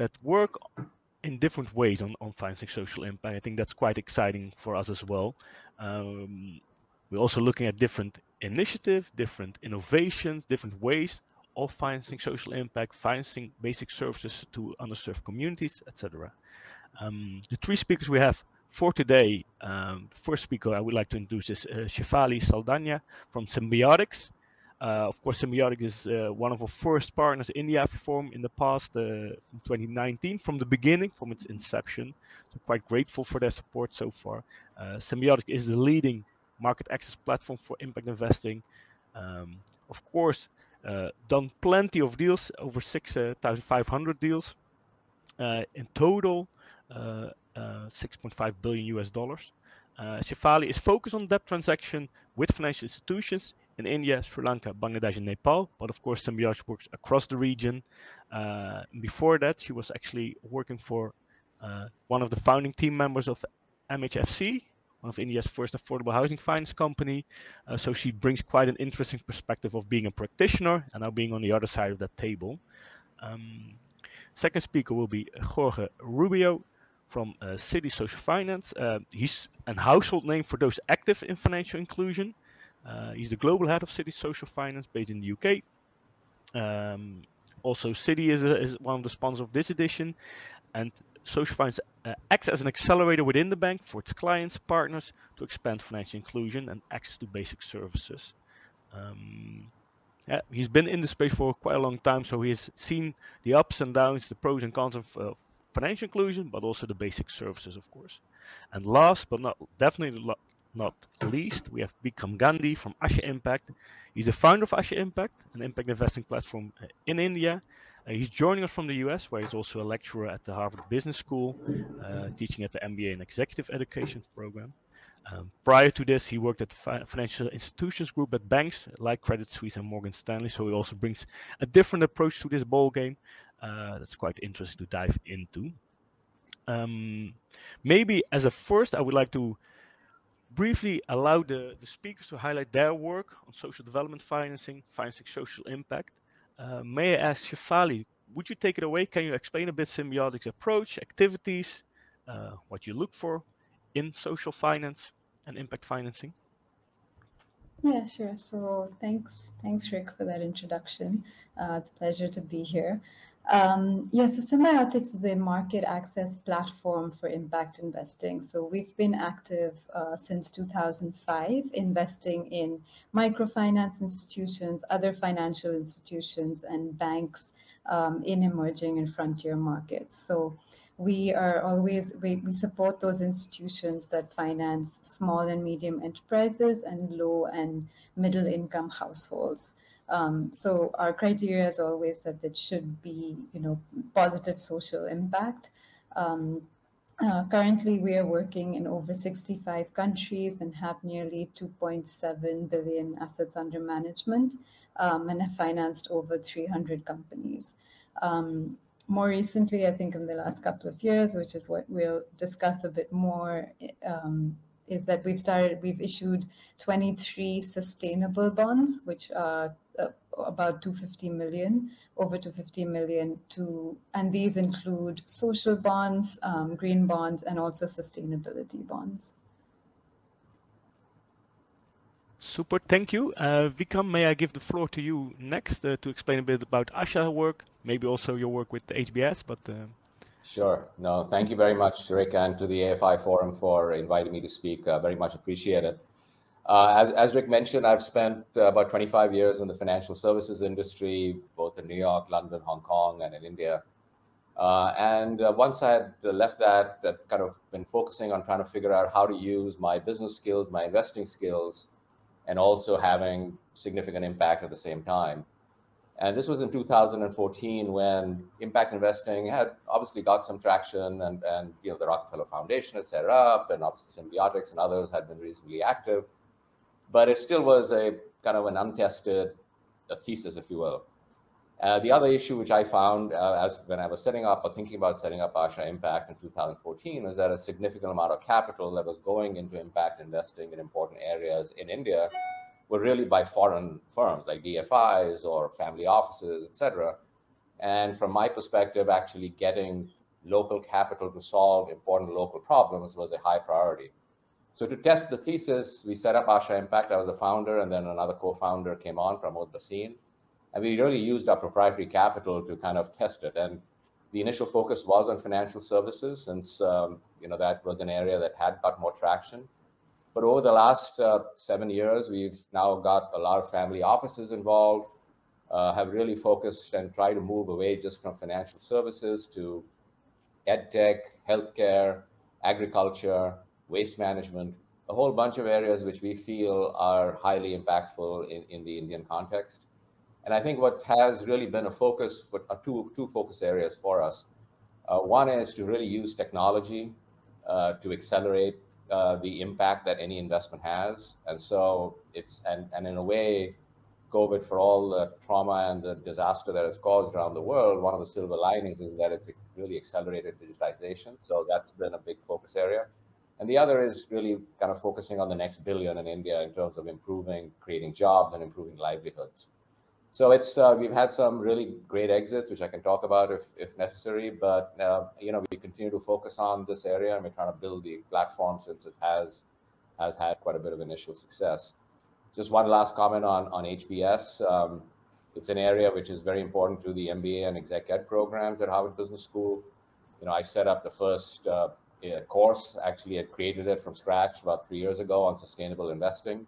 that work in different ways on financing social impact. I think that's quite exciting for us as well. We're also looking at different initiatives, different innovations, different ways of financing social impact, financing basic services to underserved communities, etc. The three speakers we have for today, the first speaker I would like to introduce is Shefali Saldanha from Symbiotics. Of course, Symbiotics is one of our first partners in the AFIFORUM in the past, from 2019, from the beginning, from its inception. So quite grateful for their support so far. Symbiotics is the leading market access platform for impact investing. Of course, done plenty of deals, over 6,500 deals in total, 6.5 billion US dollars. Shefali is focused on debt transaction with financial institutions in India, Sri Lanka, Bangladesh, and Nepal. But of course, Symbiotics works across the region. Before that, she was actually working for one of the founding team members of MHFC, one of India's first affordable housing finance company. So she brings quite an interesting perspective of being a practitioner and now being on the other side of that table. Second speaker will be Jorge Rubio from Citi Social Finance. He's a household name for those active in financial inclusion. He's the global head of Citi Social Finance based in the UK. Also, Citi is one of the sponsors of this edition, and Social Finance acts as an accelerator within the bank for its clients, partners to expand financial inclusion and access to basic services. Yeah, he's been in the space for quite a long time, so he has seen the ups and downs, the pros and cons of financial inclusion, but also the basic services, of course. And last but definitely not least, we have Vikram Gandhi from Asha Impact. He's the founder of Asha Impact, an impact investing platform in India. He's joining us from the US, where he's also a lecturer at the Harvard Business School, teaching at the MBA and Executive Education program. Prior to this, he worked at the financial institutions group at banks like Credit Suisse and Morgan Stanley. So he also brings a different approach to this ball game. That's quite interesting to dive into. Maybe as a first, I would like to briefly allow the speakers to highlight their work on social development financing, financing social impact. May I ask Shefali, would you take it away? Can you explain a bit Symbiotics' approach, activities, what you look for in social finance and impact financing? Yeah, sure. So thanks, Rick, for that introduction. It's a pleasure to be here. Yeah, so Symbiotics is a market access platform for impact investing. So we've been active since 2005, investing in microfinance institutions, other financial institutions, and banks in emerging and frontier markets. So we support those institutions that finance small and medium enterprises and low and middle income households. So our criteria is always that it should be, positive social impact. Currently, we are working in over 65 countries and have nearly 2.7 billion assets under management, and have financed over 300 companies. More recently, I think in the last couple of years, which is what we'll discuss a bit more, is that we've issued 23 sustainable bonds, which are about 250 million, over 250 million, and these include social bonds, green bonds, and also sustainability bonds. Super, thank you. Vikram, may I give the floor to you next to explain a bit about Asha work, maybe also your work with the HBS, but... Sure. No, thank you very much, Rick, and to the AFIFORUM for inviting me to speak. Very much appreciated. As Rick mentioned, I've spent about 25 years in the financial services industry, both in New York, London, Hong Kong, and in India. And once I had left that, I've kind of been focusing on trying to figure out how to use my business skills, my investing skills, and also having significant impact at the same time. And this was in 2014 when impact investing had obviously got some traction, and the Rockefeller Foundation had set it up, and obviously Symbiotics and others had been reasonably active. But it still was a kind of an untested thesis, if you will. The other issue which I found when I was setting up or thinking about setting up Asha Impact in 2014 was that a significant amount of capital that was going into impact investing in important areas in India were really by foreign firms like DFIs or family offices, etc. And from my perspective, actually getting local capital to solve important local problems was a high priority. So to test the thesis, we set up Asha Impact. I was a founder, and then another co-founder came on, Pramod Basin. And we really used our proprietary capital to kind of test it. And the initial focus was on financial services, since that was an area that had got more traction. But over the last 7 years, we've now got a lot of family offices involved, have really focused and tried to move away just from financial services to edtech, healthcare, agriculture, waste management, a whole bunch of areas which we feel are highly impactful in the Indian context. And I think what has really been a focus, two focus areas for us. One is to really use technology to accelerate the impact that any investment has. And so and in a way, COVID, for all the trauma and the disaster that it's caused around the world, one of the silver linings is that it's really accelerated digitization. So that's been a big focus area. And the other is really kind of focusing on the next billion in India in terms of creating jobs and improving livelihoods. So we've had some really great exits, which I can talk about if necessary. But we continue to focus on this area, and we're trying to build the platform since it has had quite a bit of initial success. Just one last comment on HBS. It's an area which is very important to the MBA and Exec Ed programs at Harvard Business School. I set up the first course, actually had created it from scratch about 3 years ago on sustainable investing.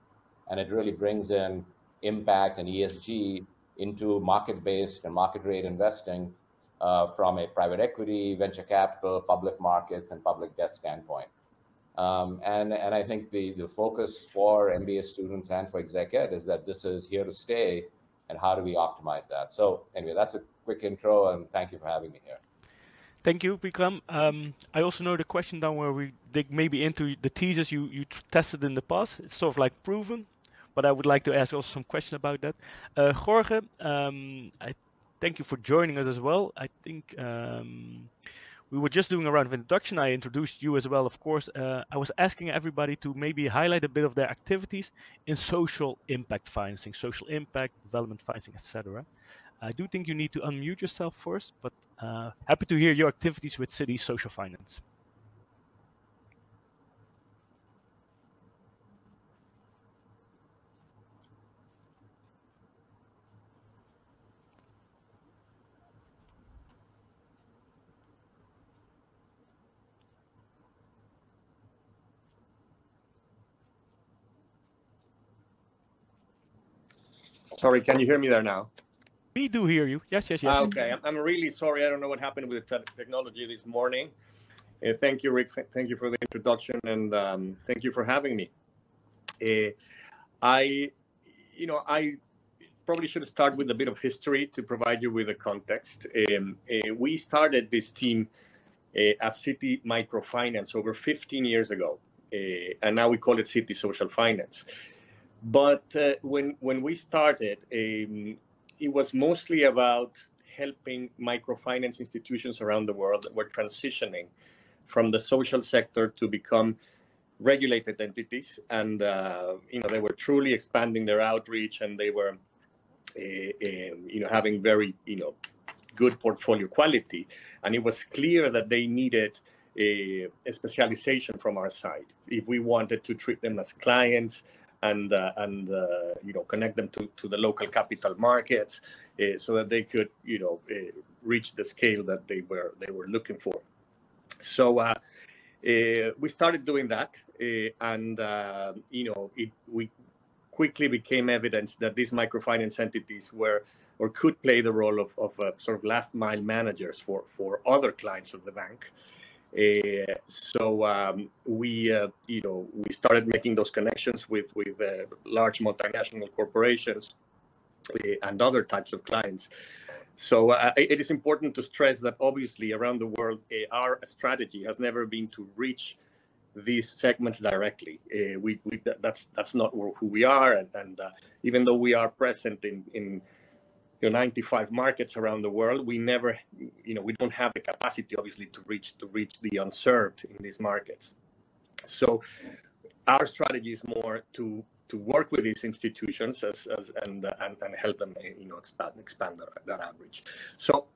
And it really brings in impact and ESG into market-based and market rate investing from a private equity, venture capital, public markets, and public debt standpoint. And I think the focus for MBA students and for Exec Ed is that this is here to stay, and how do we optimize that? So anyway, that's a quick intro, and thank you for having me here. Thank you, Vikram. I also know the question down where we dig maybe into the thesis you tested in the past. It's sort of like proven, but I would like to ask also some questions about that. Jorge, I thank you for joining us as well. I think we were just doing a round of introduction. I introduced you as well, of course. I was asking everybody to maybe highlight a bit of their activities in social impact financing, social impact, development financing, etc. I do think you need to unmute yourself first, but happy to hear your activities with Citi Social Finance. Sorry, can you hear me there now? We do hear you. Yes. Okay, I'm really sorry. I don't know what happened with the technology this morning. Thank you, Rick. Thank you for the introduction, and thank you for having me. I probably should start with a bit of history to provide you with a context. We started this team at Citi Microfinance over 15 years ago, and now we call it Citi Social Finance. But when we started, it was mostly about helping microfinance institutions around the world that were transitioning from the social sector to become regulated entities, and they were truly expanding their outreach, and they were having very good portfolio quality, and it was clear that they needed a specialization from our side if we wanted to treat them as clients and connect them to the local capital markets so that they could reach the scale that they were looking for. So we started doing that, and we quickly became evidence that these microfinance entities were or could play the role of sort of last mile managers for other clients of the bank. So we started making those connections with large multinational corporations and other types of clients. So it is important to stress that obviously around the world, our strategy has never been to reach these segments directly. That's not who we are, and even though we are present in 95 markets around the world, we never, we don't have the capacity, obviously, to reach the unserved in these markets. So our strategy is more to work with these institutions and help them, expand their outreach. So,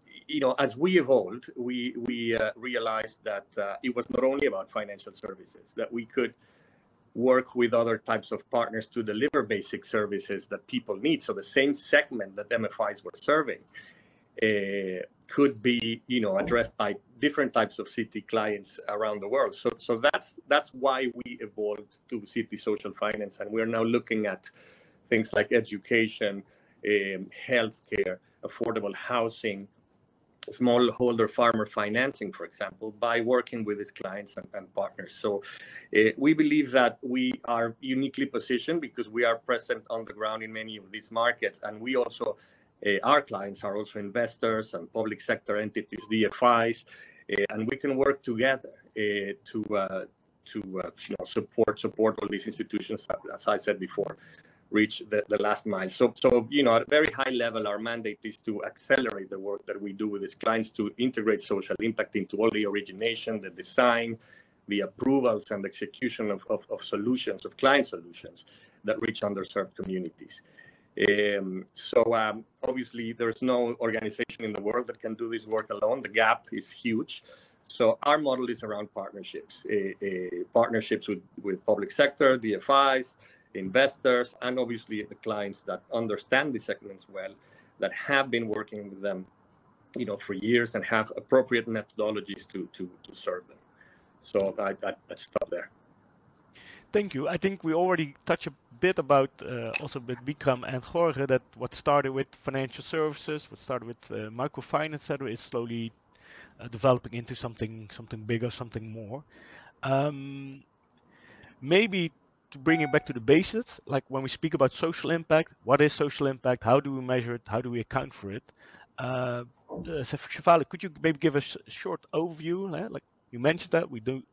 as we evolved, we realized that it was not only about financial services, that we could work with other types of partners to deliver basic services that people need. So the same segment that MFIs were serving could be, addressed by different types of Citi clients around the world. So that's why we evolved to Citi Social Finance, and we're now looking at things like education, healthcare, affordable housing, smallholder farmer financing, for example, by working with its clients and partners. So we believe that we are uniquely positioned because we are present on the ground in many of these markets, and we also our clients are also investors and public sector entities, DFIs, and we can work together to support all these institutions, as I said before, reach the last mile. So at a very high level, our mandate is to accelerate the work that we do with these clients to integrate social impact into all the origination, the design, the approvals, and execution of solutions, of client solutions that reach underserved communities. Obviously, there's no organization in the world that can do this work alone. The gap is huge. So our model is around partnerships, partnerships with public sector, DFIs, investors, and obviously the clients that understand the segments well, that have been working with them, for years and have appropriate methodologies to serve them. So I'd stop there. Thank you. I think we already touched a bit about also with Vikram and Jorge that what started with financial services, what started with microfinance, etc., is slowly developing into something bigger, something more. Maybe to bring it back to the basics, like when we speak about social impact, what is social impact? How do we measure it? How do we account for it? Shefali, could you maybe give us a short overview? Like you mentioned that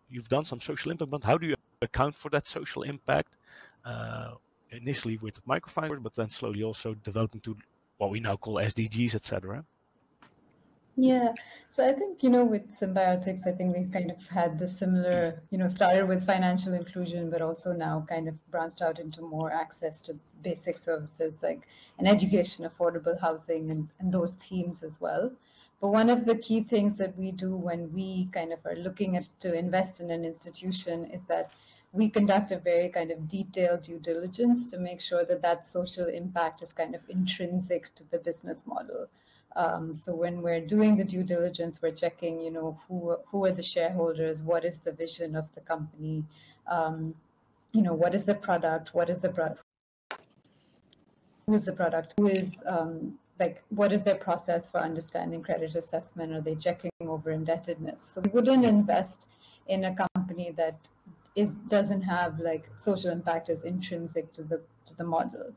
you've done some social impact, but how do you account for that social impact? Initially with microfinance, but then slowly also developing to what we now call SDGs, etc. Yeah, so I think, with Symbiotics, I think we've kind of had the similar, started with financial inclusion, but also now kind of branched out into more access to basic services like an education, affordable housing, and those themes as well. But one of the key things that we do when we kind of are looking to invest in an institution is that we conduct a very kind of detailed due diligence to make sure that that social impact is kind of intrinsic to the business model. So when we're doing the due diligence, we're checking, who are the shareholders, what is the vision of the company, what is the product, who is the product, who is what is their process for understanding credit assessment? Are they checking over indebtedness? So we wouldn't invest in a company that doesn't have social impact as intrinsic to the model.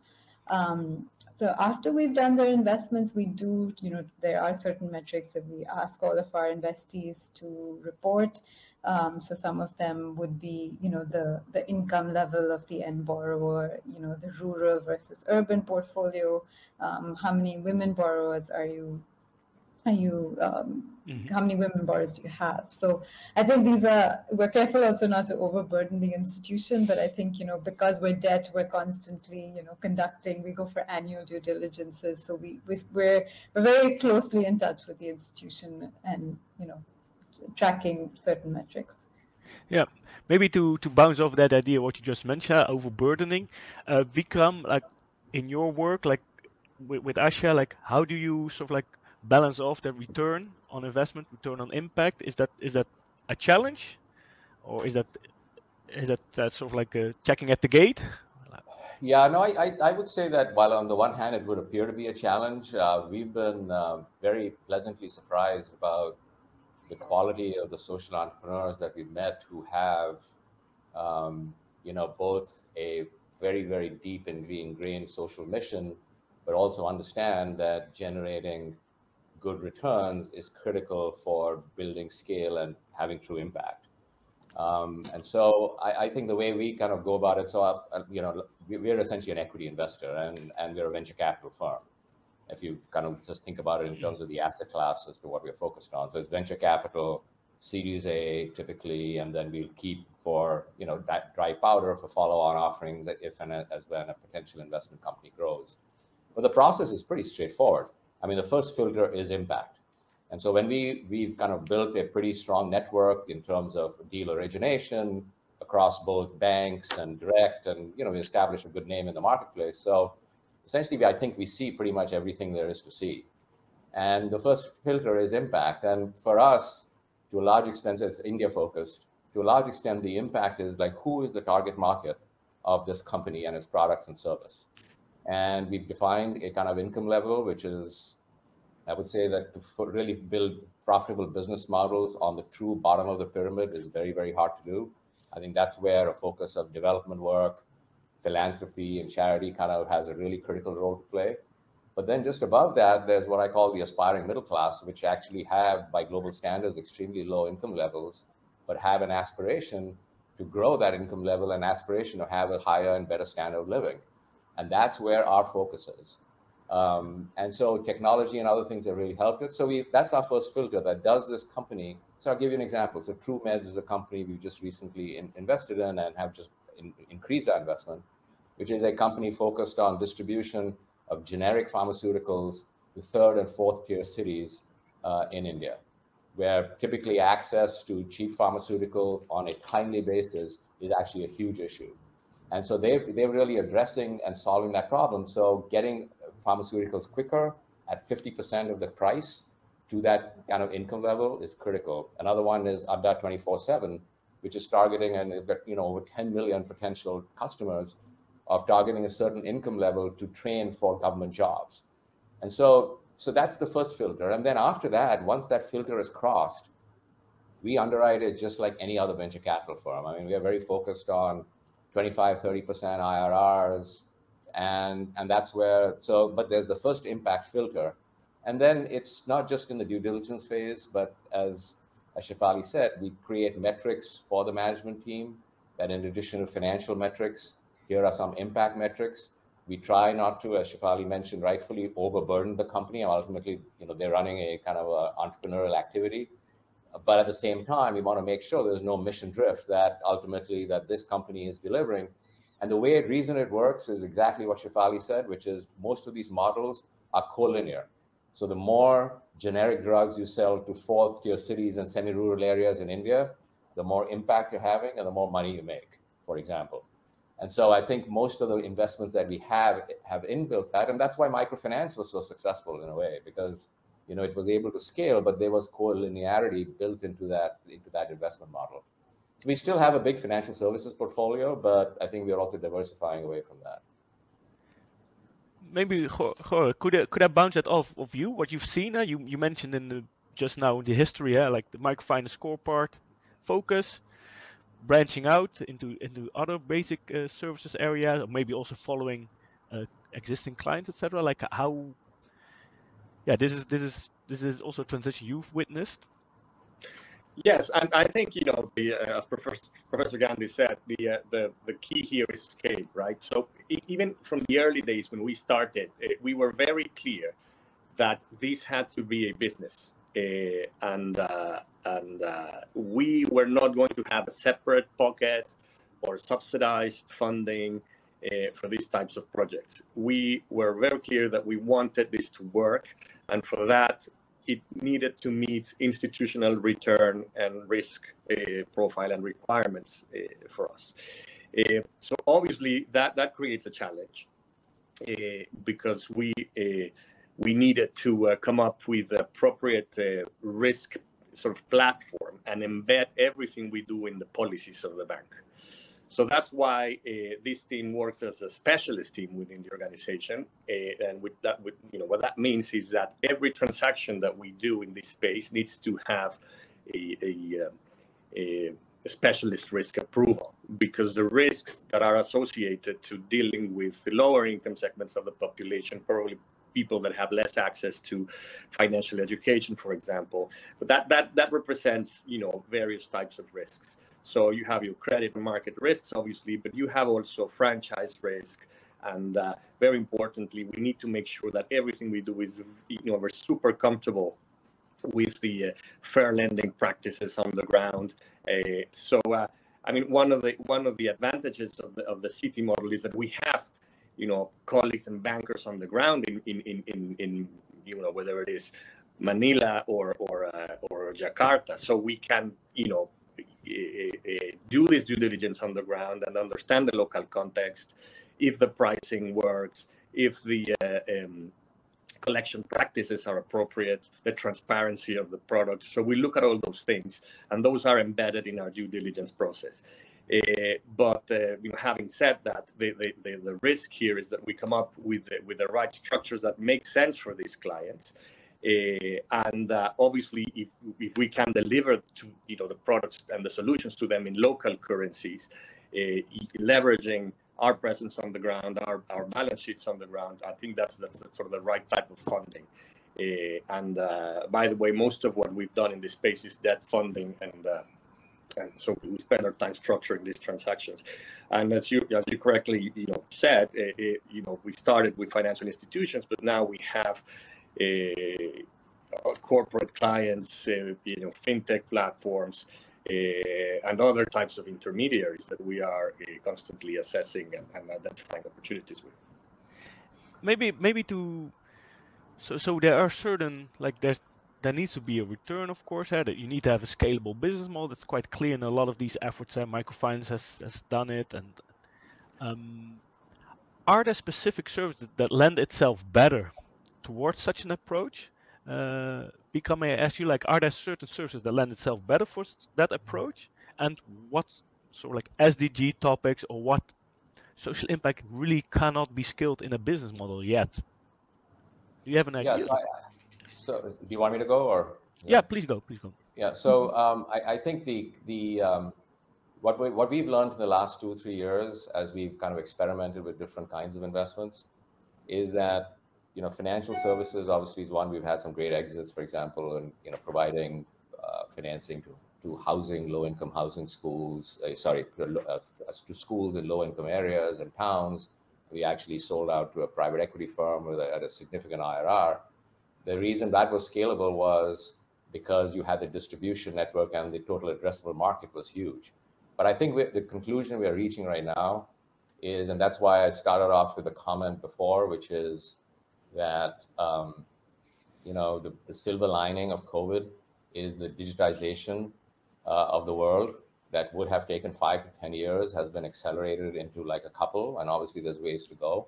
So after we've done their investments, we do, there are certain metrics that we ask all of our investees to report. So some of them would be, the income level of the end borrower, the rural versus urban portfolio, how many women borrowers how many women borrowers do you have? So I think we're careful also not to overburden the institution, but I think, because we're constantly, conducting, we go for annual due diligences. So we're very closely in touch with the institution and, tracking certain metrics. Yeah, maybe to bounce off that idea, what you just mentioned, overburdening, Vikram, like in your work, like with Asha, how do you sort of balance off the return on investment, return on impact? Is that a challenge, or is that sort of checking at the gate? Yeah, no, I would say that while on the one hand it would appear to be a challenge, we've been very pleasantly surprised about the quality of the social entrepreneurs that we've met who have, both a very, very deep and ingrained social mission, but also understand that generating good returns is critical for building scale and having true impact. And so I think the way we kind of go about it, so, we're essentially an equity investor and we're a venture capital firm. If you kind of just think about it in terms of the asset class as to what we're focused on. So it's venture capital, Series A typically, and then we'll keep for, that dry powder for follow-on offerings if and as when a potential investment company grows. But the process is pretty straightforward. I mean, the first filter is impact. And so when we've kind of built a pretty strong network in terms of deal origination across both banks and direct, and we established a good name in the marketplace. So essentially, I think we see pretty much everything there is to see. And the first filter is impact. And for us, to a large extent, it's India focused. To a large extent, the impact is like, who is the target market of this company and its products and service? And we've defined a kind of income level, which is, I would say that to really build profitable business models on the true bottom of the pyramid is very, very hard to do. I think that's where a focus of development work, philanthropy, and charity kind of has a really critical role to play. But then just above that, there's what I call the aspiring middle class, which actually have, by global standards, extremely low income levels, but have an aspiration to grow that income level and aspiration to have a higher and better standard of living. And that's where our focus is. And so technology and other things have really helped it. So that's our first filter, that does this company. So I'll give you an example. So TrueMeds is a company we've just recently invested in and have just increased our investment, which is a company focused on distribution of generic pharmaceuticals to third and fourth tier cities in India, where typically access to cheap pharmaceuticals on a timely basis is actually a huge issue. And so they're really addressing and solving that problem. So getting pharmaceuticals quicker at 50% of the price to that kind of income level is critical. Another one is Adda 24/7, which is targeting, and they've got over 10 million potential customers of targeting a certain income level to train for government jobs. And so that's the first filter. And then after that, once that filter is crossed, we underwrite it just like any other venture capital firm. I mean, we are very focused on 25, 30% IRRs. And that's where, but there's the first impact filter. And then it's not just in the due diligence phase, but as Shefali said, we create metrics for the management team that, in addition to financial metrics, here are some impact metrics. We try not to, as Shefali mentioned rightfully, overburden the company. Ultimately, they're running a kind of entrepreneurial activity. But at the same time, we want to make sure there's no mission drift, that ultimately that this company is delivering. And the reason it works is exactly what Shefali said, which is most of these models are collinear. So the more generic drugs you sell to fourth tier cities and semi-rural areas in India, the more impact you're having and the more money you make, for example. And so I think most of the investments that we have inbuilt that, and that's why microfinance was so successful in a way, because it was able to scale, but there was collinearity built into that investment model. So we still have a big financial services portfolio, but I think we are also diversifying away from that. Maybe Jorge, could I bounce that off of you? What you've seen? You mentioned just now in the history, like the microfinance core part, focus, branching out into other basic services areas, or maybe also following existing clients, etc. Like how? Yeah, this is also a transition you've witnessed. Yes, and I think as Professor Gandhi said, the key here is scale, right? So even from the early days when we started, we were very clear that this had to be a business, and we were not going to have a separate pocket or subsidized funding for these types of projects. We were very clear that we wanted this to work, and for that, it needed to meet institutional return and risk profile and requirements for us. So obviously that creates a challenge because we needed to come up with the appropriate risk sort of platform and embed everything we do in the policies of the bank. So that's why this team works as a specialist team within the organization, and what that means is that every transaction that we do in this space needs to have a specialist risk approval, because the risks that are associated to dealing with the lower income segments of the population, probably people that have less access to financial education, for example, but that represents various types of risks. So you have your credit and market risks, obviously, but you have also franchise risk. And very importantly, we need to make sure that everything we do is, we're super comfortable with the fair lending practices on the ground. One of the advantages of the Citi model is that we have, colleagues and bankers on the ground in whether it is Manila or Jakarta, so we can do this due diligence on the ground and understand the local context, if the pricing works, if the collection practices are appropriate, the transparency of the products. So we look at all those things, and those are embedded in our due diligence process. But having said that, the risk here is that we come up with the right structures that make sense for these clients. And obviously, if we can deliver to the products and the solutions to them in local currencies, leveraging our presence on the ground, our balance sheets on the ground, I think that's sort of the right type of funding. And by the way, most of what we've done in this space is debt funding, and so we spend our time structuring these transactions. And as you correctly said, we started with financial institutions, but now we have corporate clients, fintech platforms, and other types of intermediaries that we are constantly assessing and identifying opportunities with. Maybe to so there are certain, like there needs to be a return, of course, that you need to have a scalable business model. That's quite clear in a lot of these efforts. Microfinance has done it, and are there specific services that lend itself better towards such an approach? Vikram, may I ask you, are there certain services that lend itself better for that approach? And what sort of SDG topics or what social impact really cannot be scaled in a business model yet? Do you have an idea? Yeah, so do you want me to go, or? Yeah, please go. Yeah, so I think what we've learned in the last 2-3 years, as we've kind of experimented with different kinds of investments, is that financial services obviously is one. We've had some great exits, for example, and providing financing to housing, low-income housing schools. To schools in low-income areas and towns. We actually sold out to a private equity firm at a significant IRR. The reason that was scalable was because you had the distribution network and the total addressable market was huge. But I think the conclusion we are reaching right now is, and that's why I started off with a comment before, which is that the silver lining of COVID is the digitization of the world that would have taken 5 to 10 years has been accelerated into a couple, and obviously there's ways to go.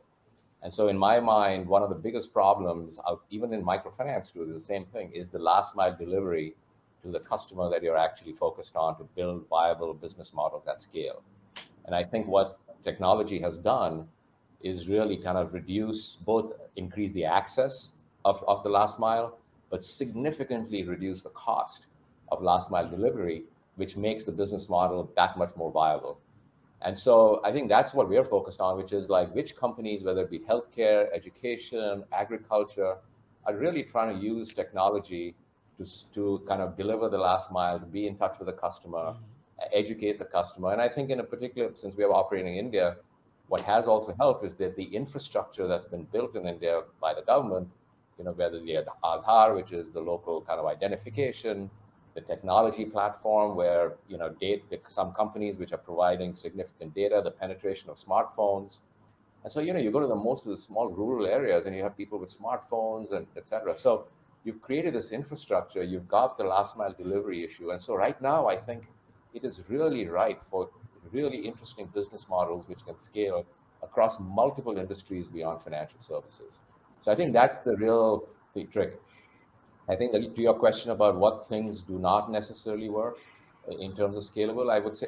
And so in my mind, one of the biggest problems, even in microfinance too, the same thing, is the last mile delivery to the customer that you're actually focused on to build viable business models at scale. And I think what technology has done is really kind of increase the access of the last mile, but significantly reduce the cost of last mile delivery, which makes the business model that much more viable. And so I think that's what we're focused on, which is which companies, whether it be healthcare, education, agriculture, are really trying to use technology to kind of deliver the last mile, to be in touch with the customer, educate the customer. And I think in a particular, since we are operating in India, what has also helped is that the infrastructure that's been built in India by the government, whether the Aadhaar, which is the local kind of identification, the technology platform where some companies which are providing significant data, the penetration of smartphones. And so you go to most of the small rural areas and you have people with smartphones and etc. So you've created this infrastructure, you've got the last mile delivery issue. And so right now I think it is really ripe for really interesting business models which can scale across multiple industries beyond financial services. So I think that's the trick. I think that to your question about what things do not necessarily work in terms of scalable, I would say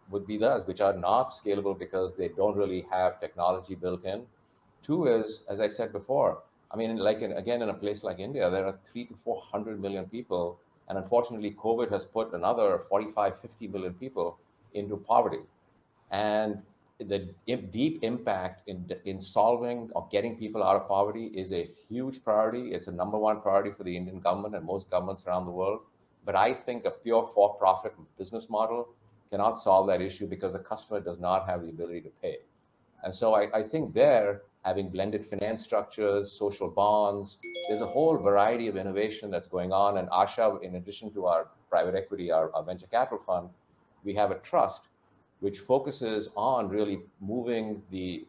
would be those which are not scalable because they don't really have technology built in. Two is, as I said before, I mean, again, in a place like India, there are 300 to 400 million people. And unfortunately, COVID has put another 45, 50 million people into poverty. And the deep impact in solving or getting people out of poverty is a huge priority. It's a number one priority for the Indian government and most governments around the world. But I think a pure for-profit business model cannot solve that issue because the customer does not have the ability to pay. And so I think having blended finance structures, social bonds, there's a whole variety of innovation that's going on. And Asha, in addition to our private equity, our venture capital fund, we have a trust which focuses on really moving the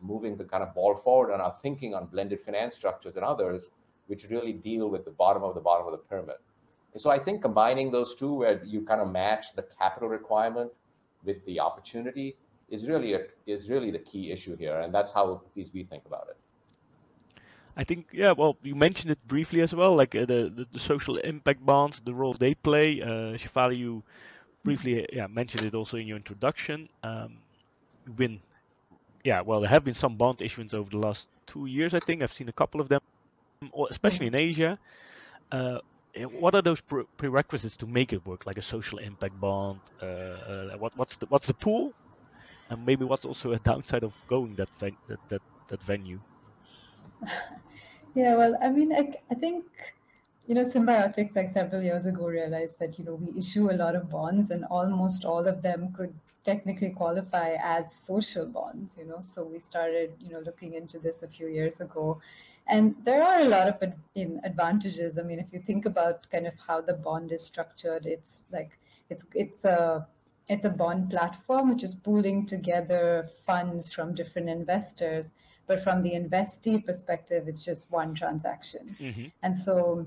kind of ball forward on our thinking on blended finance structures and others, which really deal with the bottom of the pyramid. So I think combining those two, where you kind of match the capital requirement with the opportunity, is really the key issue here, and that's how at least we think about it. I think, yeah, well, you mentioned it briefly as well, like the social impact bonds, the role they play. Shefali, you briefly mentioned it also in your introduction. There have been some bond issuance over the last 2 years, I think. I've seen a couple of them, especially in Asia. What are those prerequisites to make it work, like a social impact bond? What's the pool, and maybe what's also a downside of going that venue? Yeah, well, I mean, I think, Symbiotics, like several years ago, realized that, we issue a lot of bonds and almost all of them could technically qualify as social bonds, So we started, looking into this a few years ago. And there are a lot of advantages. I mean, if you think about kind of how the bond is structured, it's like, it's a bond platform which is pooling together funds from different investors. But from the investee perspective, it's just one transaction. Mm-hmm. And so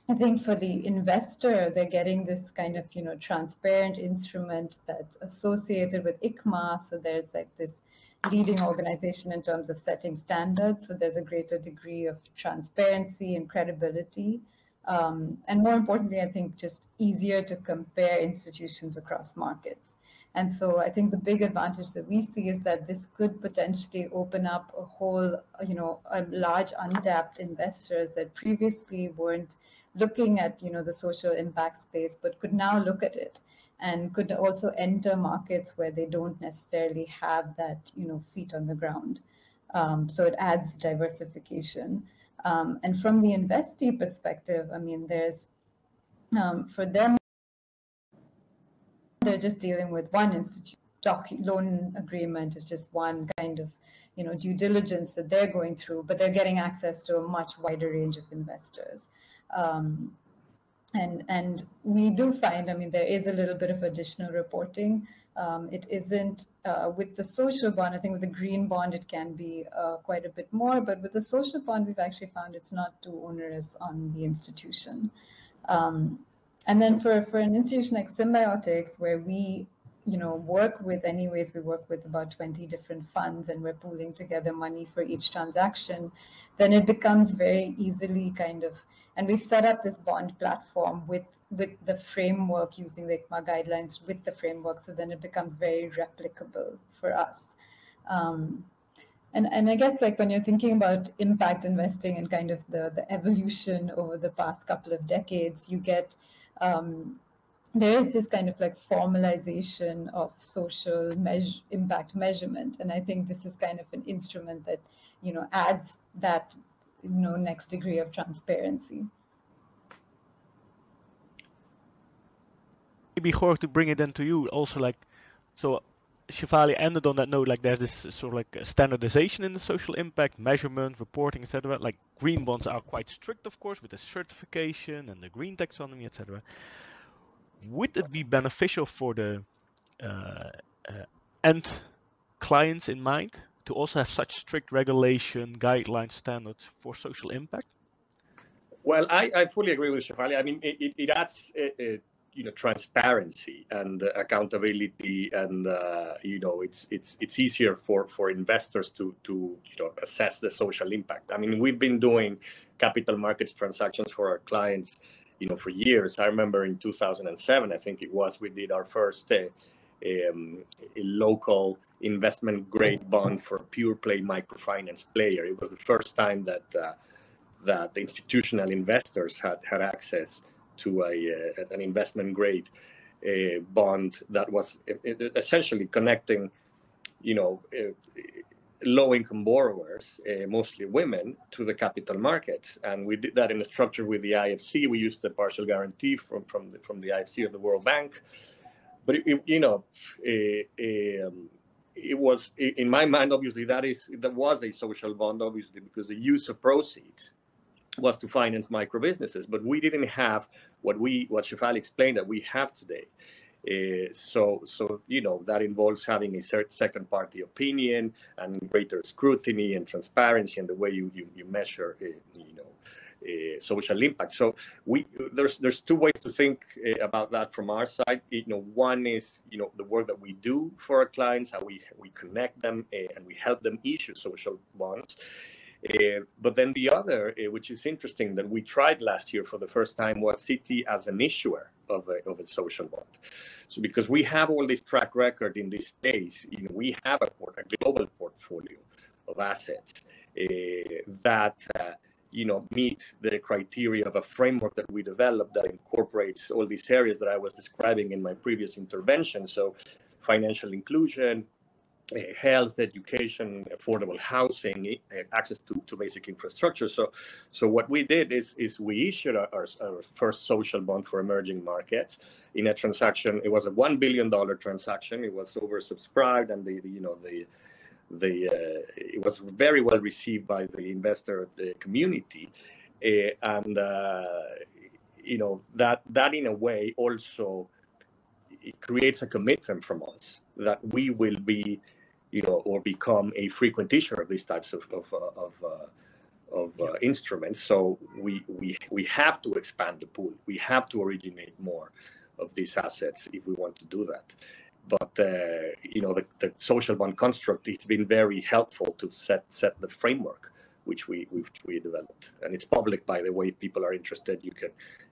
I think for the investor, they're getting this kind of, transparent instrument that's associated with ICMA. So there's like this leading organization in terms of setting standards. So there's a greater degree of transparency and credibility. And more importantly, I think just easier to compare institutions across markets. And so I think the big advantage that we see is that this could potentially open up a whole, a large untapped investors that previously weren't looking at, the social impact space, but could now look at it and could also enter markets where they don't necessarily have that, feet on the ground. So it adds diversification. And from the investee perspective, I mean, there's, for them, they're just dealing with one institute. Loan agreement is just one kind of, due diligence that they're going through, but they're getting access to a much wider range of investors. And we do find, I mean, there is a little bit of additional reporting. It isn't with the social bond. I think with the green bond, it can be quite a bit more, but with the social bond, we've actually found it's not too onerous on the institution. And then for an institution like Symbiotics, where we, work with about 20 different funds and we're pooling together money for each transaction, then it becomes very easily kind of, and we've set up this bond platform with the framework using the ICMA guidelines with the framework, so then it becomes very replicable for us. And I guess like when you're thinking about impact investing and kind of the evolution over the past couple of decades, you get there is this kind of like formalization of social impact measurement. And I think this is kind of an instrument that, adds that, next degree of transparency. Maybe Jorge, to bring it then to you also, like, so Shefali ended on that note, like there's this sort of like standardization in the social impact measurement, reporting, etc. Like green bonds are quite strict, of course, with the certification and the green taxonomy, etc. Would it be beneficial for the end clients in mind to also have such strict regulation, guidelines, standards for social impact? Well, I fully agree with Shefali. I mean, it adds transparency and accountability, and it's easier for investors to assess the social impact. I mean, we've been doing capital markets transactions for our clients for years. I remember in 2007, I think it was, we did our first local investment grade bond for a pure play microfinance player. It was the first time that the institutional investors had access to an investment grade bond that was essentially connecting, low-income borrowers, mostly women, to the capital markets. And we did that in a structure with the IFC. We used the partial guarantee from the IFC of the World Bank. But it was, in my mind, obviously, that was a social bond, obviously, because the use of proceeds was to finance micro businesses. But we didn't have what Shefali explained that we have today. So that involves having a second party opinion and greater scrutiny and transparency in the way you measure social impact. So there's two ways to think about that from our side. One is the work that we do for our clients, how we connect them and we help them issue social bonds. But then the other, which is interesting, that we tried last year for the first time, was Citi as an issuer of a social bond. So because we have all this track record in this space, we have a global portfolio of assets that meet the criteria of a framework that we developed that incorporates all these areas that I was describing in my previous intervention. So financial inclusion, health, education, affordable housing, access to basic infrastructure. So what we did is we issued our first social bond for emerging markets in a transaction. It was a $1 billion transaction. It was oversubscribed, and it was very well received by the investor community, and that in a way also it creates a commitment from us that we will be or become a frequent issuer of these types of instruments. So we have to expand the pool. We have to originate more of these assets if we want to do that. But the social bond construct, it's been very helpful to set the framework which we developed, and it's public, by the way. People are interested,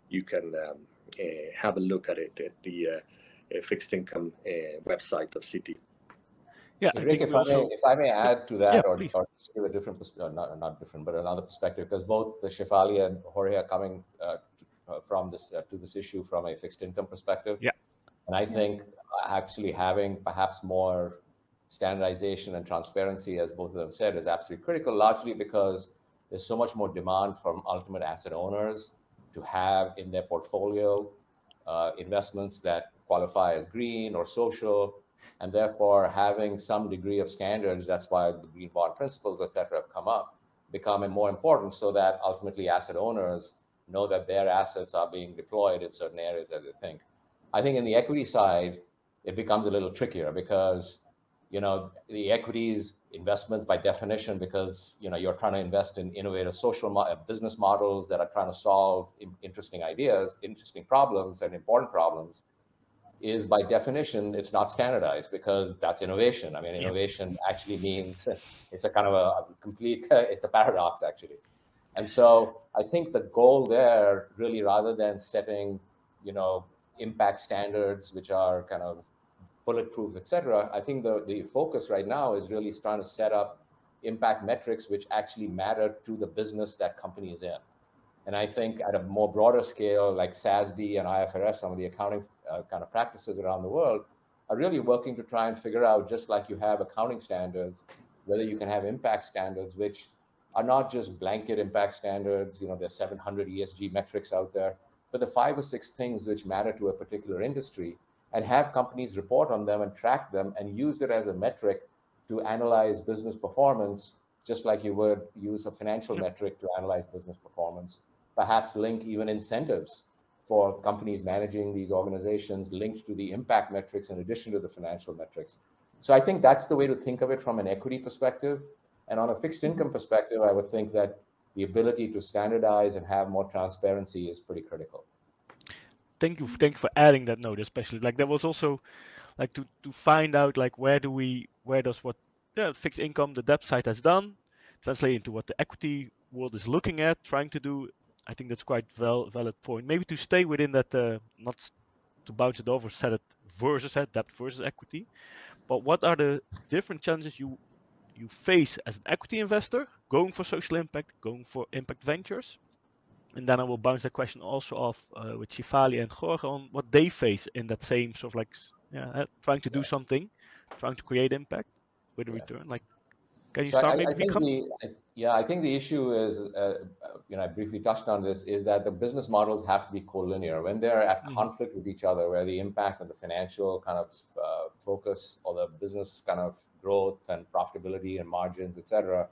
you can have a look at it at the fixed income website of Citi. Yeah, Rick, if I may add to that, yeah, or just give a different, not different, but another perspective, because both Shefali and Jorge are coming from this to this issue from a fixed income perspective. Yeah, and I think actually having perhaps more standardization and transparency, as both of them said, is absolutely critical. Largely because there's so much more demand from ultimate asset owners to have in their portfolio investments that qualify as green or social. And therefore, having some degree of standards, that's why the green bond principles, et cetera, have become more important, so that ultimately asset owners know that their assets are being deployed in certain areas that they think. I think in the equity side, it becomes a little trickier because, the equities investments by definition, because, you're trying to invest in innovative social business models that are trying to solve interesting ideas, interesting problems and important problems, is by definition, it's not standardized, because that's innovation. I mean, innovation actually means it's a kind of a complete, it's a paradox actually. And so I think the goal there really, rather than setting, impact standards, which are kind of bulletproof, et cetera, I think the focus right now is really trying to set up impact metrics which actually matter to the business that company is in. And I think at a more broader scale, like SASB and IFRS, some of the accounting kind of practices around the world are really working to try and figure out, just like you have accounting standards, whether you can have impact standards, which are not just blanket impact standards. There's 700 ESG metrics out there, but the 5 or 6 things which matter to a particular industry, and have companies report on them and track them and use it as a metric to analyze business performance, just like you would use a financial metric to analyze business performance. Perhaps link even incentives for companies managing these organizations linked to the impact metrics in addition to the financial metrics. So I think that's the way to think of it from an equity perspective. And on a fixed income perspective, I would think that the ability to standardize and have more transparency is pretty critical. Thank you for adding that note, especially. Like, there was also like to find out like where does what fixed income, the debt side has done, translate into what the equity world is looking at, trying to do. I think that's quite valid point. Maybe to stay within that, not to bounce it over, set it versus debt versus equity. But what are the different challenges you face as an equity investor going for social impact, going for impact ventures? And then I will bounce that question also off with Shefali and Jorge on what they face in that same sort of like trying to do something, trying to create impact with a return. Like, can you start maybe, Vikram? I think the issue is, I briefly touched on this, is that the business models have to be collinear. When they're at conflict with each other, where the impact of the financial kind of focus or the business kind of growth and profitability and margins, et cetera,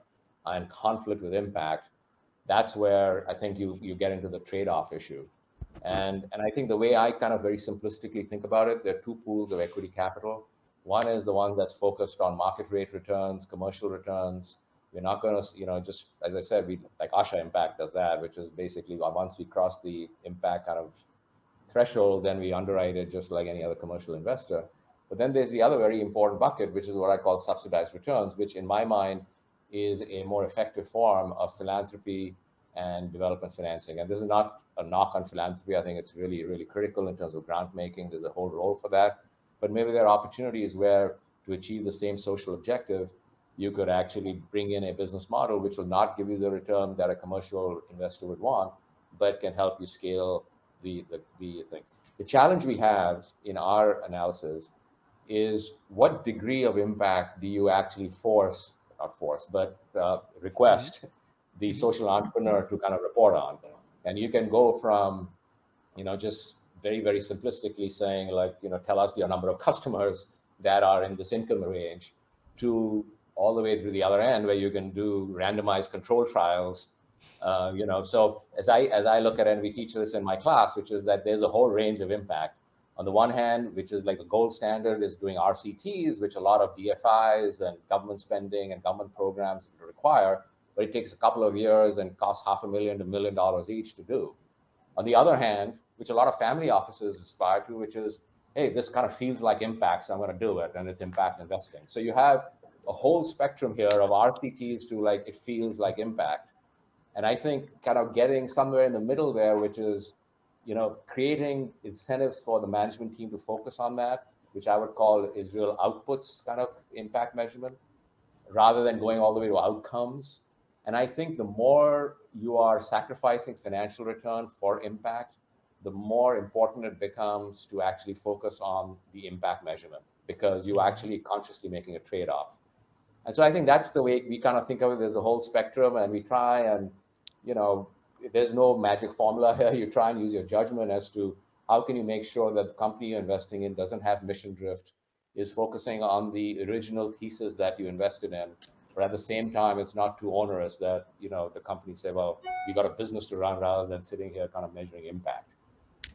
are in conflict with impact, that's where I think you get into the trade-off issue. And I think the way I kind of very simplistically think about it, there are 2 pools of equity capital. One is the one that's focused on market rate returns, commercial returns, We're not going to, just as I said, we like Asha Impact does that, which is basically once we cross the impact kind of threshold, then we underwrite it just like any other commercial investor. But then there's the other very important bucket, which is what I call subsidized returns, which in my mind is a more effective form of philanthropy and development financing. And this is not a knock on philanthropy. I think it's really, really critical in terms of grant making. There's a whole role for that. But maybe there are opportunities where to achieve the same social objective, you could actually bring in a business model which will not give you the return that a commercial investor would want, but can help you scale the thing. The challenge we have in our analysis is what degree of impact do you actually request the social entrepreneur to kind of report on? And you can go from, just very, very simplistically saying like, tell us your number of customers that are in this income range, to all the way through the other end where you can do randomized control trials. So as I look at it, and we teach this in my class, which is that there's a whole range of impact. On the one hand, which is like the gold standard, is doing RCTs, which a lot of DFIs and government spending and government programs require, but it takes a couple of years and costs $500,000 to $1 million each to do. On the other hand, which a lot of family offices aspire to, which is, hey, this kind of feels like impact, so I'm going to do it, and it's impact investing. So you have a whole spectrum here of RCTs to like, it feels like impact. And I think kind of getting somewhere in the middle there, which is, creating incentives for the management team to focus on that, which I would call is real outputs kind of impact measurement, rather than going all the way to outcomes. And I think the more you are sacrificing financial return for impact, the more important it becomes to actually focus on the impact measurement, because you're actually consciously making a trade-off. And so I think that's the way we kind of think of it. There's a whole spectrum, and we try and, there's no magic formula here. You try and use your judgment as to how can you make sure that the company you're investing in doesn't have mission drift, is focusing on the original thesis that you invested in, but at the same time, it's not too onerous that, the company say, well, we got a business to run, rather than sitting here kind of measuring impact.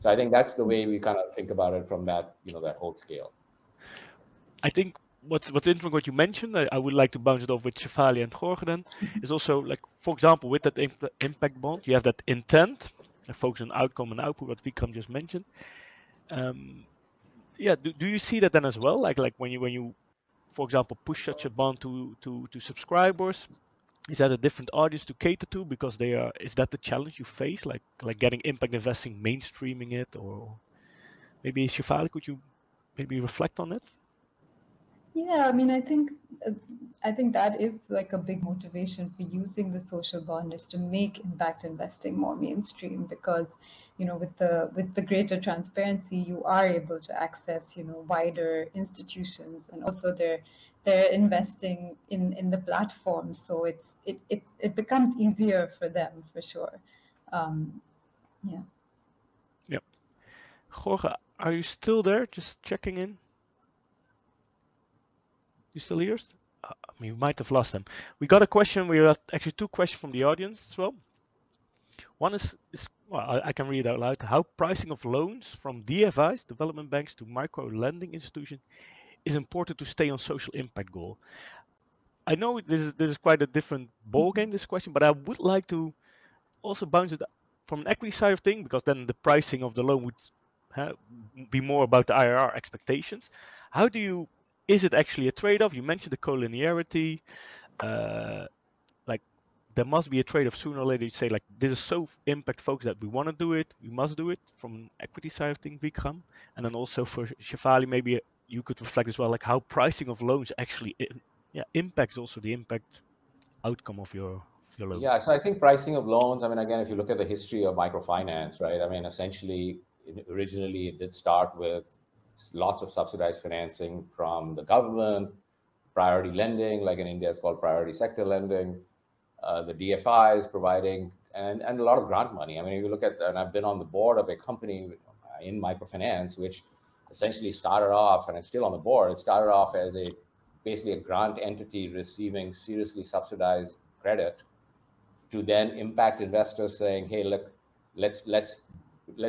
So I think that's the way we kind of think about it from that, that whole scale. I think what's interesting what you mentioned, I would like to bounce it off with Shefali and Jorge then, is also like, for example, with that impact bond, you have that intent, a focus on outcome and output, what Vikram just mentioned. Do you see that then as well? Like when you, for example, push such a bond to subscribers, is that a different audience to cater to? Because is that the challenge you face, like getting impact investing, mainstreaming it? Or maybe Shefali, could you maybe reflect on it? Yeah, I mean, I think that is like a big motivation for using the social bond, is to make impact investing more mainstream, because with the greater transparency, you are able to access wider institutions, and also they're investing in the platform, so it becomes easier for them for sure. Yeah. Yep. Jorge, are you still there? Just checking in. You still here? We might have lost them. We got a question. We got actually two questions from the audience as well. One is well, I can read it out loud. How pricing of loans from DFIs, development banks, to micro lending institutions is important to stay on social impact goal. I know this is quite a different ball game, this question, but I would like to also bounce it from an equity side of things, because then the pricing of the loan would be more about the IRR expectations. Is it actually a trade-off? You mentioned the collinearity. Like there must be a trade-off sooner or later. You say like this is so impact focused that we want to do it, we must do it from an equity side of things, Vikram. And then also for Shefali, maybe you could reflect as well, like how pricing of loans actually impacts also the impact outcome of your loan. Yeah, so I think pricing of loans, I mean, again, if you look at the history of microfinance, right? I mean, essentially, originally it did start with lots of subsidized financing from the government, priority lending, like in India, it's called priority sector lending, the DFIs providing, and a lot of grant money. I mean, if you look at, and I've been on the board of a company in microfinance, which essentially started off, and it's still on the board, it started off as basically a grant entity receiving seriously subsidized credit, to then impact investors saying, hey, look, let's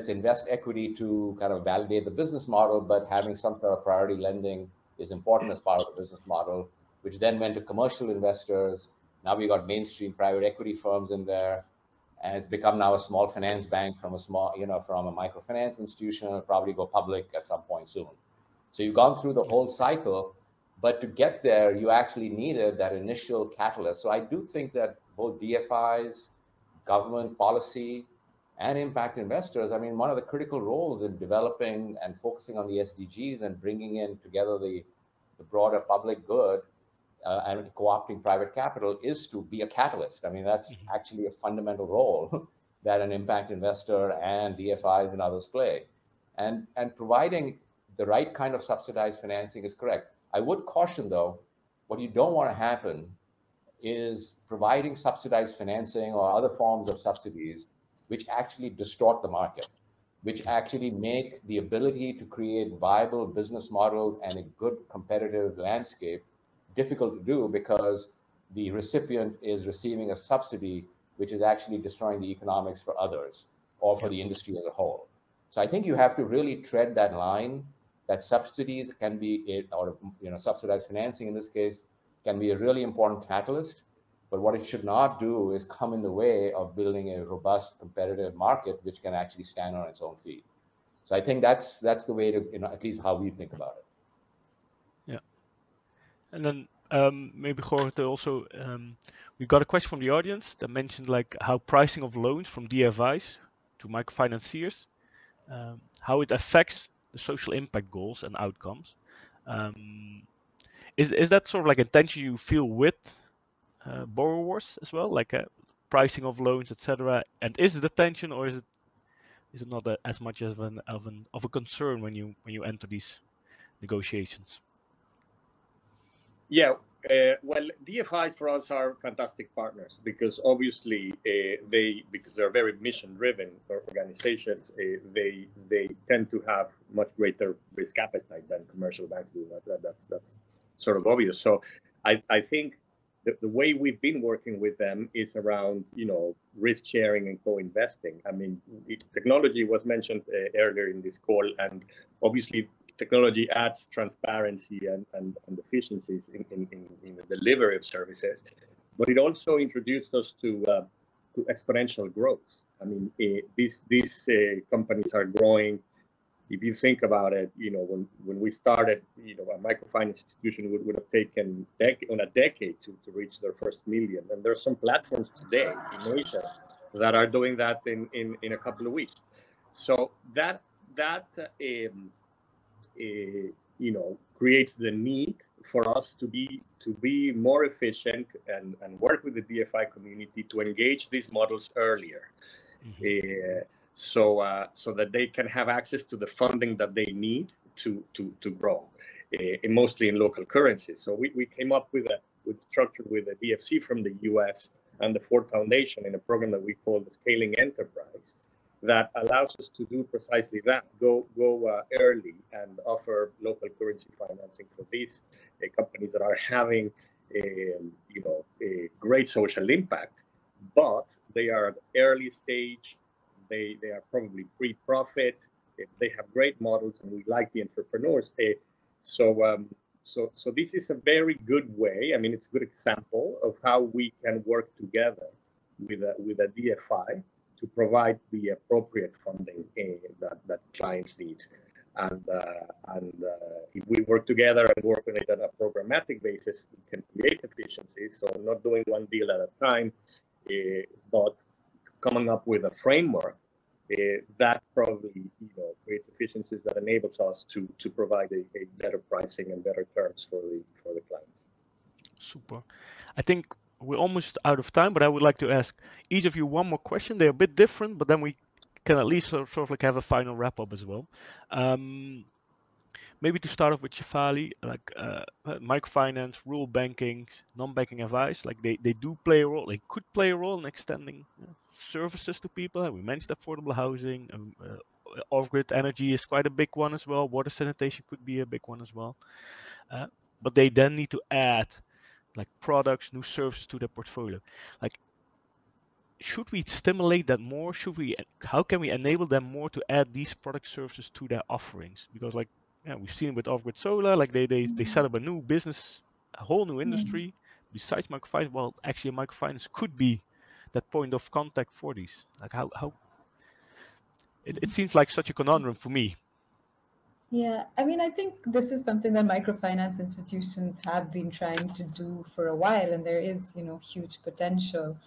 invest equity to kind of validate the business model, but having some sort of priority lending is important as part of the business model, which then went to commercial investors, Now we got mainstream private equity firms in there, and it's become now a small finance bank from a small, from a microfinance institution. It'll probably go public at some point soon. So you've gone through the whole cycle, but to get there, you actually needed that initial catalyst. So I do think that both DFIs, government policy, and impact investors, I mean, one of the critical roles in developing and focusing on the SDGs and bringing in together the broader public good and co-opting private capital is to be a catalyst. I mean, that's actually a fundamental role that an impact investor and DFIs and others play. And providing the right kind of subsidized financing is correct. I would caution, though, what you don't want to happen is providing subsidized financing or other forms of subsidies which actually distort the market, which actually make the ability to create viable business models and a good competitive landscape difficult to do because the recipient is receiving a subsidy which is actually destroying the economics for others or for the industry as a whole. So I think you have to really tread that line that subsidies can be, or subsidized financing in this case, can be a really important catalyst. But what it should not do is come in the way of building a robust competitive market which can actually stand on its own feet. So I think that's the way to, at least how we think about it. Yeah. And then maybe Jorge also, we got a question from the audience that mentioned like how pricing of loans from DFIs to microfinanciers, how it affects the social impact goals and outcomes. Is that sort of like a tension you feel with borrowers as well, like pricing of loans, etc.? And is it a tension, or is it not as much of a concern when you enter these negotiations? Yeah, well, DFIs for us are fantastic partners because obviously because they're very mission-driven organizations, they tend to have much greater risk appetite than commercial banks do. That's sort of obvious. So I think the way we've been working with them is around risk sharing and co-investing. I mean, technology was mentioned earlier in this call, and obviously technology adds transparency and efficiencies in the delivery of services, but it also introduced us to exponential growth. I mean, these companies are growing. If you think about it, when we started, a microfinance institution would have taken a decade to reach their first million. And there's some platforms today in Asia that are doing that in a couple of weeks. So that creates the need for us to be more efficient and work with the DFI community to engage these models earlier. So that they can have access to the funding that they need to grow, mostly in local currencies. So we came up with structure with a DFC from the US and the Ford Foundation in a program that we call the Scaling Enterprise that allows us to do precisely that, go early and offer local currency financing for these companies that are having a great social impact, but they are at early stage. They are probably pre-profit. They have great models, and we like the entrepreneurs. So this is a very good way. I mean, it's a good example of how we can work together with a DFI to provide the appropriate funding that clients need. And if we work together and work on it on a programmatic basis, we can create efficiencies. So not doing one deal at a time, but coming up with a framework that probably creates efficiencies that enables us to provide a better pricing and better terms for the clients. Super. I think we're almost out of time, but I would like to ask each of you one more question. They're a bit different, but then we can at least sort of like have a final wrap up as well. Maybe to start off with Shefali, like microfinance, rural banking, non-banking advice, like they do play a role. They could play a role in extending services to people. We mentioned affordable housing. Off-grid energy is quite a big one as well. Water sanitation could be a big one as well. But they then need to add like products, new services to their portfolio. Like, should we stimulate that more? How can we enable them more to add these product services to their offerings? Because we've seen with off-grid solar, like they set up a new business, a whole new industry, besides microfinance, well, actually microfinance could be that point of contact for these? Like how it seems like such a conundrum for me. Yeah, I mean, I think this is something that microfinance institutions have been trying to do for a while, and there is, huge potential.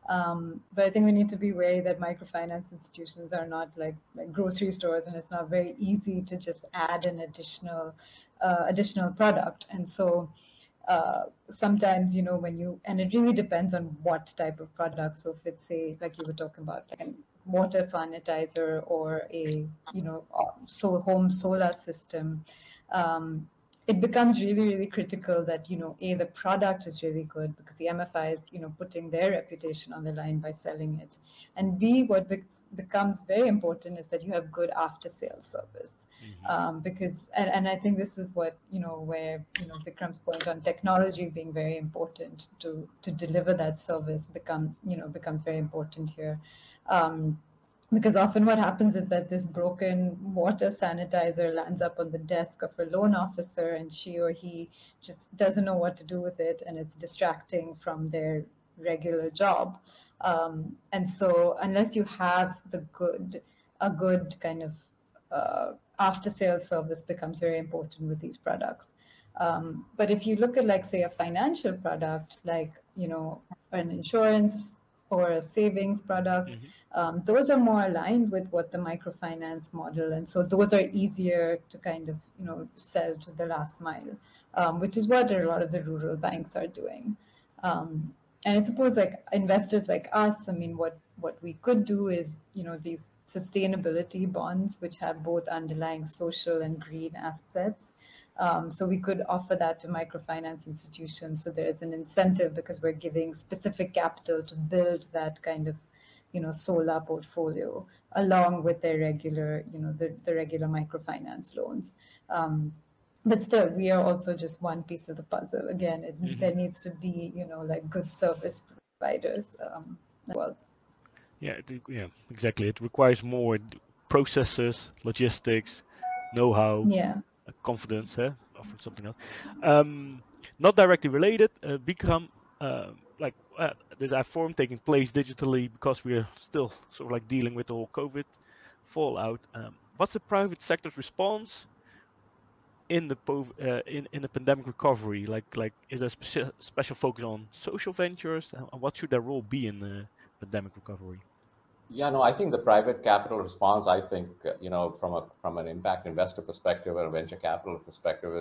But I think we need to be wary that microfinance institutions are not like grocery stores, and it's not very easy to just add an additional product. And so sometimes, and it really depends on what type of product. So if it's like you were talking about, like a water sanitizer or a, home solar system, it becomes really, really critical that, the product is really good because the MFI is, putting their reputation on the line by selling it. And B, what becomes very important is that you have good after sales service. Because and I think this is what where Vikram's point on technology being very important to deliver that service becomes very important here. Because often what happens is that this broken water sanitizer lands up on the desk of a loan officer, and she or he just doesn't know what to do with it, and it's distracting from their regular job. And so unless you have a good kind of after sales service becomes very important with these products. But if you look at, like, say, a financial product, like, an insurance or a savings product, those are more aligned with what the microfinance model, and so those are easier to kind of sell to the last mile, which is what a lot of the rural banks are doing. And I suppose, like, investors like us, I mean, what we could do is these sustainability bonds, which have both underlying social and green assets. So we could offer that to microfinance institutions. So there's an incentive because we're giving specific capital to build that kind of, solar portfolio along with their regular, the regular microfinance loans. But still, we are also just one piece of the puzzle. Again, there needs to be, like, good service providers as well. Yeah, exactly. It requires more processes, logistics, know-how, Yeah. confidence, often something else. Not directly related, Vikram, there's a forum taking place digitally because we are still sort of like dealing with the whole COVID fallout. What's the private sector's response in the in the pandemic recovery? Like is there special focus on social ventures? And what should their role be in the pandemic recovery? Yeah, no, I think the private capital response, I think, from an impact investor perspective and a venture capital perspective,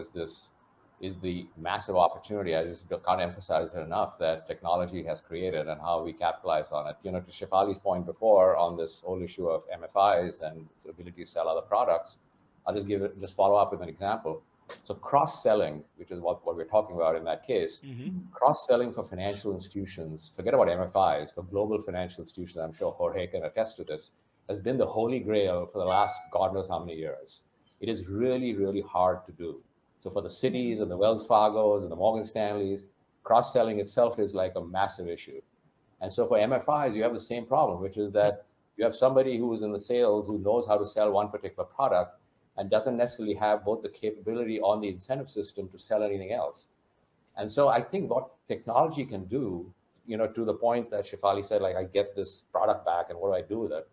is the massive opportunity. I just can't emphasize it enough that technology has created and how we capitalize on it. To Shefali's point before on this whole issue of MFIs and its ability to sell other products, I'll just follow up with an example. So cross-selling, which is what we're talking about in that case, cross-selling for financial institutions, forget about MFIs, for global financial institutions, I'm sure Jorge can attest to this, has been the holy grail for the last God knows how many years. It is really, really hard to do. So for the Citis and the Wells Fargos and the Morgan Stanleys, cross-selling itself is like a massive issue. And so for MFIs, you have the same problem, which is that you have somebody who is in the sales who knows how to sell one particular product and doesn't necessarily have both the capability on the incentive system to sell anything else. And so I think what technology can do, to the point that Shefali said, like, I get this product back and what do I do with it,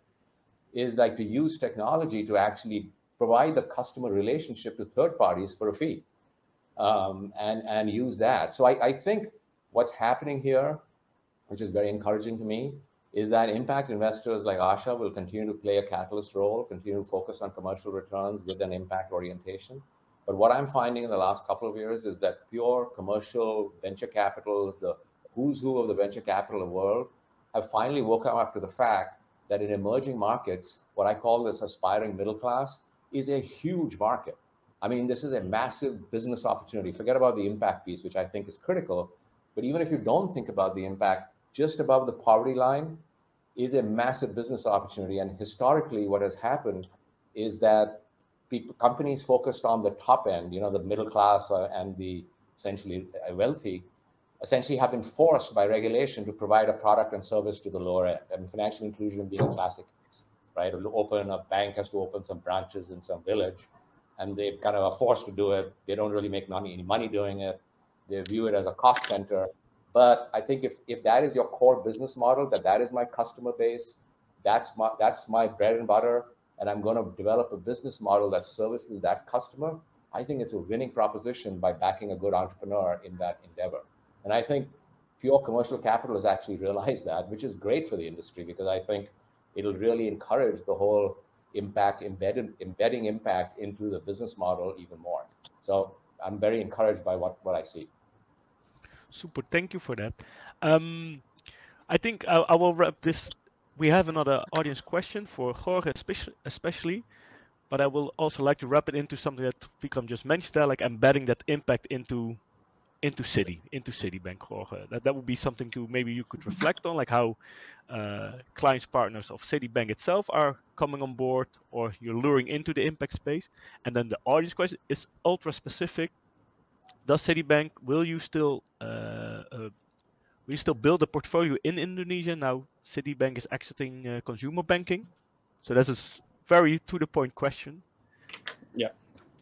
is like to use technology to actually provide the customer relationship to third parties for a fee, and use that. So I think what's happening here, which is very encouraging to me, is that impact investors like Asha will continue to play a catalyst role, continue to focus on commercial returns with an impact orientation. But what I'm finding in the last couple of years is that pure commercial venture capitals, the who's who of the venture capital world, have finally woken up to the fact that in emerging markets, what I call this aspiring middle class is a huge market. I mean, this is a massive business opportunity. Forget about the impact piece, which I think is critical. But even if you don't think about the impact, just above the poverty line is a massive business opportunity. And historically, what has happened is that companies focused on the top end, the middle class and the essentially wealthy, essentially have been forced by regulation to provide a product and service to the lower end. And financial inclusion being a classic case, right? A bank has to open some branches in some village, and they kind of are forced to do it. They don't really make any money doing it. They view it as a cost center. But I think if that is your core business model, that is my customer base, that's my bread and butter, and I'm going to develop a business model that services that customer, I think it's a winning proposition by backing a good entrepreneur in that endeavor. And I think pure commercial capital has actually realized that, which is great for the industry, because I think it'll really encourage the whole embedding impact into the business model even more. So I'm very encouraged by what I see. Super, thank you for that. I think I will wrap this. We have another audience question for Jorge especially, but I will also like to wrap it into something that Vikram just mentioned there, like embedding that impact into Citibank, Jorge. That would be something to maybe you could reflect on, like how clients, partners of Citibank itself are coming on board, or you're luring into the impact space. And then the audience question is ultra specific. Does Citibank, will you still build a portfolio in Indonesia now Citibank is exiting consumer banking? So that's a very to the point question. Yeah.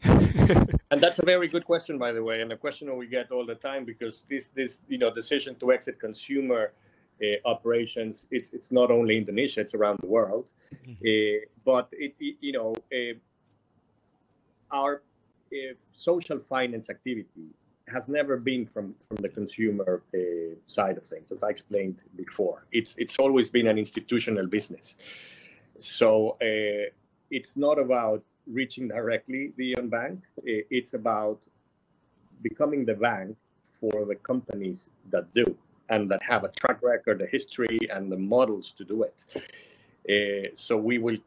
And that's a very good question, by the way, and a question that we get all the time, because this decision to exit consumer operations, it's not only Indonesia, it's around the world. But our social finance activity has never been from the consumer side of things, as I explained before. It's always been an institutional business. So it's not about reaching directly the unbanked. It's about becoming the bank for the companies that do, and that have a track record, a history, and the models to do it. So we will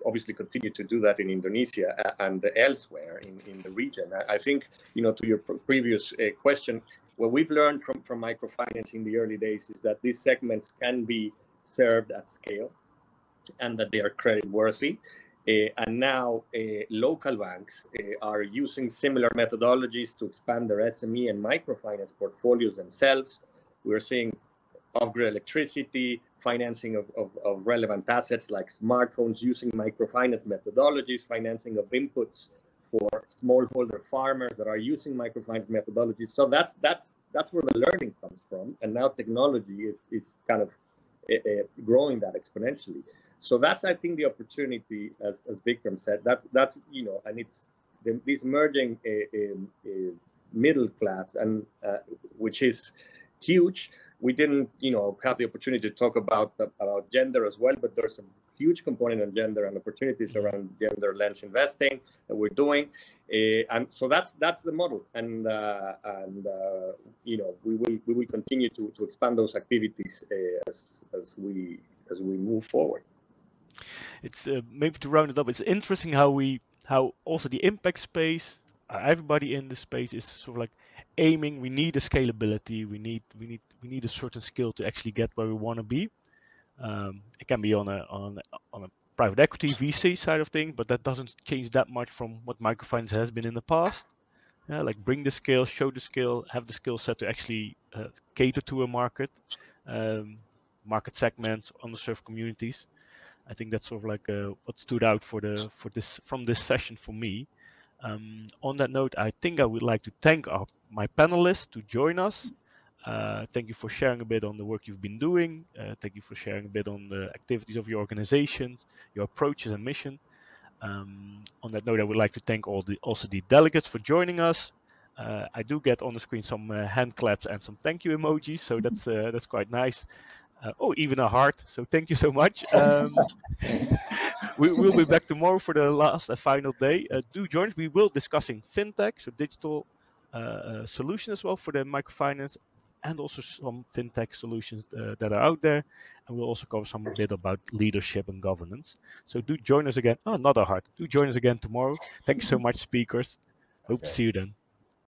obviously continue to do that in Indonesia and elsewhere in the region. I think, to your previous question, what we've learned from microfinance in the early days is that these segments can be served at scale and that they are credit worthy. And now local banks are using similar methodologies to expand their SME and microfinance portfolios themselves. We're seeing off-grid electricity, financing of relevant assets like smartphones using microfinance methodologies, financing of inputs for smallholder farmers that are using microfinance methodologies. So that's where the learning comes from, and now technology is kind of growing that exponentially. So that's, I think, the opportunity, as Vikram said. That's and it's this emerging middle class, and which is huge. We didn't, have the opportunity to talk about gender as well, but there's a huge component on gender and opportunities around gender lens investing that we're doing, and so that's the model, and we will continue to expand those activities as we move forward. It's maybe to round it up. It's interesting how also the impact space, everybody in the space is sort of like aiming. We need a scalability. We need a certain skill to actually get where we want to be. It can be on a private equity VC side of things, but that doesn't change that much from what microfinance has been in the past. Like bring the skill, show the skill, have the skill set to actually cater to a market segments, underserved communities. I think that's sort of like what stood out from this session for me. On that note, I think I would like to thank my panelists to join us. Thank you for sharing a bit on the work you've been doing. Thank you for sharing a bit on the activities of your organizations, your approaches and mission. On that note, I would like to thank also the delegates for joining us. I do get on the screen some hand claps and some thank you emojis, so that's quite nice. Even a heart. So thank you so much. We'll be back tomorrow for the last final day. Do join us. We will discussing fintech, so digital solutions as well for the microfinance, and also some fintech solutions that are out there. And we'll also cover some bit about leadership and governance. So do join us again. Not a heart. Do join us again tomorrow. Thank you so much, speakers. Hope to see you then.